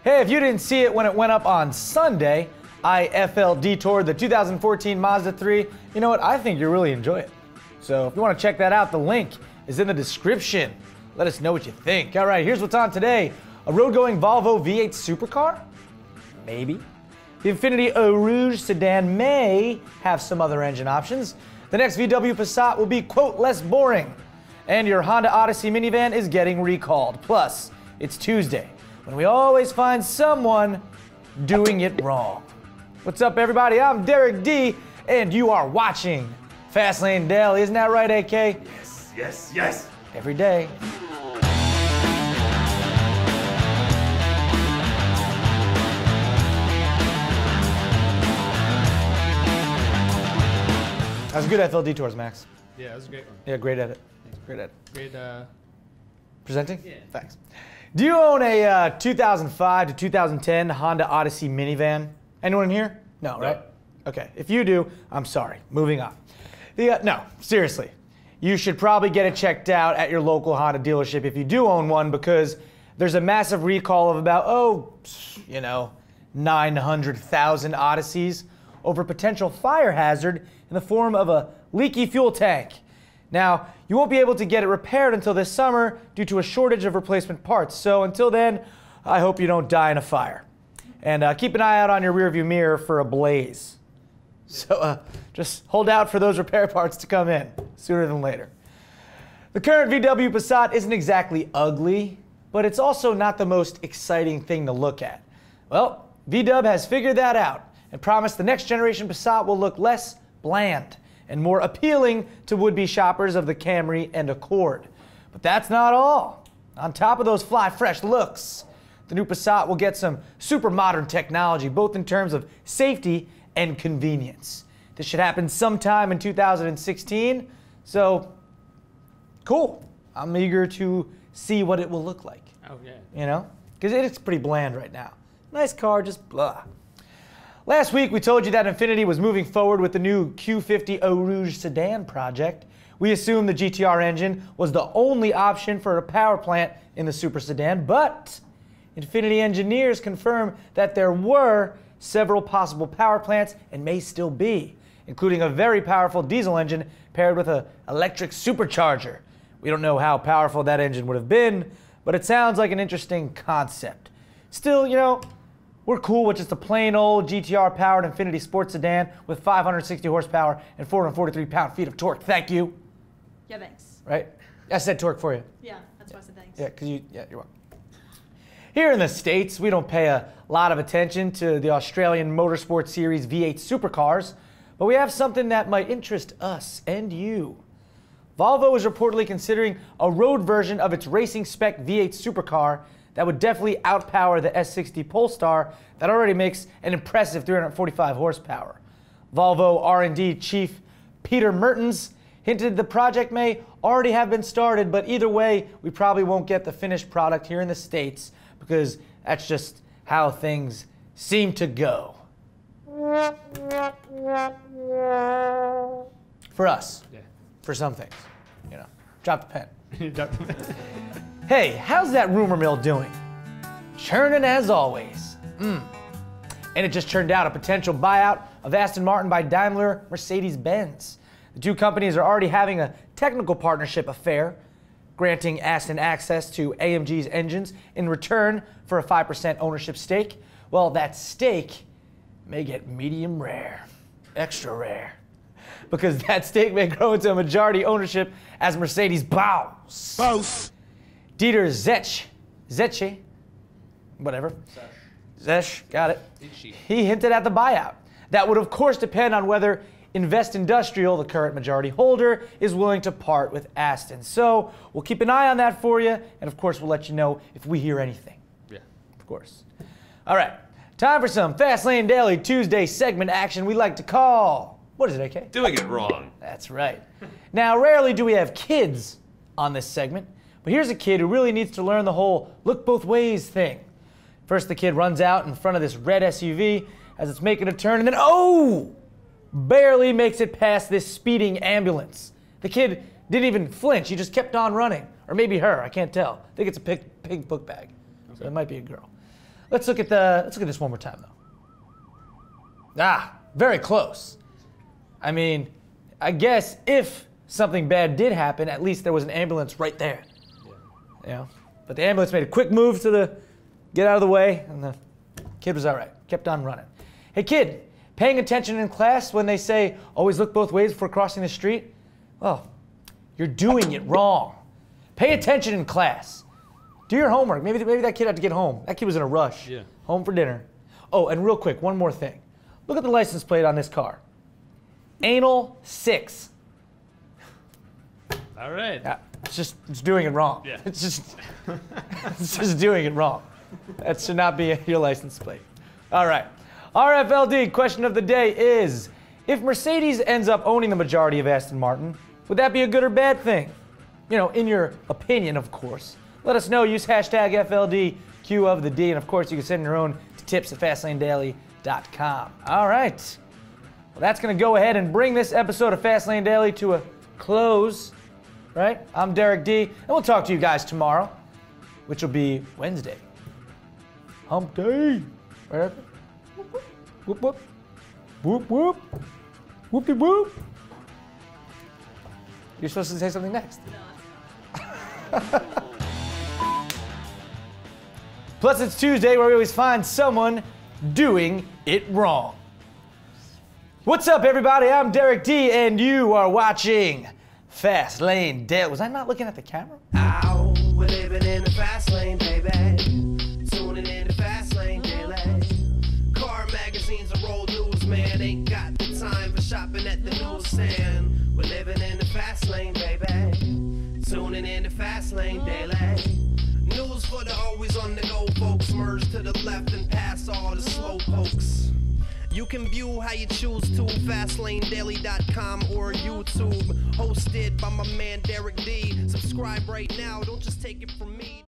Hey, if you didn't see it when it went up on Sunday, I FLDetoured the 2014 Mazda 3. You know what? I think you'll really enjoy it. So if you want to check that out, the link is in the description. Let us know what you think. All right, here's what's on today. A road-going Volvo V8 supercar? Maybe. The Infiniti Eau Rouge sedan may have some other engine options. The next VW Passat will be, quote, less boring. And your Honda Odyssey minivan is getting recalled. Plus, it's Tuesday, when we always find someone doing it wrong. What's up, everybody? I'm Derek D, and you are watching FastLane Daily. Isn't that right, AK? Yes, yes, yes. Every day. That was good FLDetours, Max. Yeah, that was a great one. Yeah, great edit. Great edit. Great, Presenting? Yeah. Thanks. Do you own a 2005 to 2010 Honda Odyssey minivan? Anyone in here? No, right? Okay. If you do, I'm sorry. Moving on. No, seriously. You should probably get it checked out at your local Honda dealership if you do own one, because there's a massive recall of about, 900,000 Odysseys over potential fire hazard in the form of a leaky fuel tank. Now, you won't be able to get it repaired until this summer due to a shortage of replacement parts. So until then, I hope you don't die in a fire. And keep an eye out on your rearview mirror for a blaze. So just hold out for those repair parts to come in sooner than later. The current VW Passat isn't exactly ugly, but it's also not the most exciting thing to look at. Well, VW has figured that out and promised the next generation Passat will look less bland and more appealing to would-be shoppers of the Camry and Accord. But that's not all. On top of those fly fresh looks, the new Passat will get some super modern technology, both in terms of safety and convenience. This should happen sometime in 2016, so cool. I'm eager to see what it will look like. Oh, yeah. You know? Because it's pretty bland right now. Nice car, just blah. Last week, we told you that Infiniti was moving forward with the new Q50 Eau Rouge sedan project. We assumed the GTR engine was the only option for a power plant in the super sedan, but Infiniti engineers confirmed that there were several possible power plants and may still be, including a very powerful diesel engine paired with an electric supercharger. We don't know how powerful that engine would have been, but it sounds like an interesting concept. Still, we're cool with just a plain old GTR-powered Infiniti sports sedan with 560 horsepower and 443 pound-feet of torque. Thank you. Yeah, thanks. Right? I said torque for you. Yeah, that's why I said thanks. Yeah, you're welcome. Here in the States, we don't pay a lot of attention to the Australian Motorsport Series V8 supercars, but we have something that might interest us and you. Volvo is reportedly considering a road version of its racing spec V8 supercar that would definitely outpower the S60 Polestar that already makes an impressive 345 horsepower. Volvo R&D chief Peter Mertens hinted the project may already have been started, but either way, we probably won't get the finished product here in the States because that's just how things seem to go. For us. Yeah. For some things. Drop the pen. Hey, how's that rumor mill doing? Churning as always. And it just churned out a potential buyout of Aston Martin by Daimler Mercedes-Benz. The two companies are already having a technical partnership affair, granting Aston access to AMG's engines in return for a 5% ownership stake. Well, that stake may get medium rare, extra rare, because that stake may grow into a majority ownership as Mercedes bows. Dieter Zetsche, whatever. Zesch, got it. He hinted at the buyout. That would, of course, depend on whether Invest Industrial, the current majority holder, is willing to part with Aston. So we'll keep an eye on that for you, and of course, we'll let you know if we hear anything. Yeah. Of course. All right, time for some FastLane Daily Tuesday segment action we like to call, what is it, AK? Doing it wrong. That's right. Now, rarely do we have kids on this segment, but here's a kid who really needs to learn the whole look both ways thing. First, the kid runs out in front of this red SUV as it's making a turn, and then, barely makes it past this speeding ambulance. The kid didn't even flinch. He just kept on running. Or maybe her, I can't tell. I think it's a pink book bag. Okay. So it might be a girl. Let's look at this one more time though. Ah, very close. I mean, I guess if something bad did happen, at least there was an ambulance right there. Yeah. You know? But the ambulance made a quick move to get out of the way, and the kid was all right. Kept on running. Hey kid, paying attention in class when they say always look both ways before crossing the street? Well, you're doing it wrong. Pay attention in class. Do your homework. Maybe that kid had to get home. That kid was in a rush. Yeah. Home for dinner. Oh, and real quick, one more thing. Look at the license plate on this car. Anal 6. All right. Yeah, it's doing it wrong. Yeah. It's just doing it wrong. That should not be your license plate. All right. RFLD question of the day is, if Mercedes ends up owning the majority of Aston Martin, would that be a good or bad thing? You know, in your opinion, of course. Let us know. Use hashtag FLDQ of the D. And of course, you can send your own to tips at FastLaneDaily.com. All right. Well, that's going to go ahead and bring this episode of Fastlane Daily to a close. Right? I'm Derek D. And we'll talk to you guys tomorrow, which will be Wednesday. Hump day. Right? Whoop, whoop. Whoop, whoop. Whoopty whoop. You're supposed to say something next. Plus, it's Tuesday where we always find someone doing it wrong. What's up, everybody? I'm Derek D, and you are watching Fastlane Daily. Was I not looking at the camera? Ow, we're living in the fast lane, baby. Tuning in to Fastlane Daily. Car magazines are old news, man. Ain't got the time for shopping at the newsstand. We're living in the fast lane, baby. Tuning in to Fastlane Daily. News for the always on the go folks. Merge to the left and pass all the slow pokes. You can view how you choose to, FastLaneDaily.com or YouTube. Hosted by my man Derek D. Subscribe right now, don't just take it from me.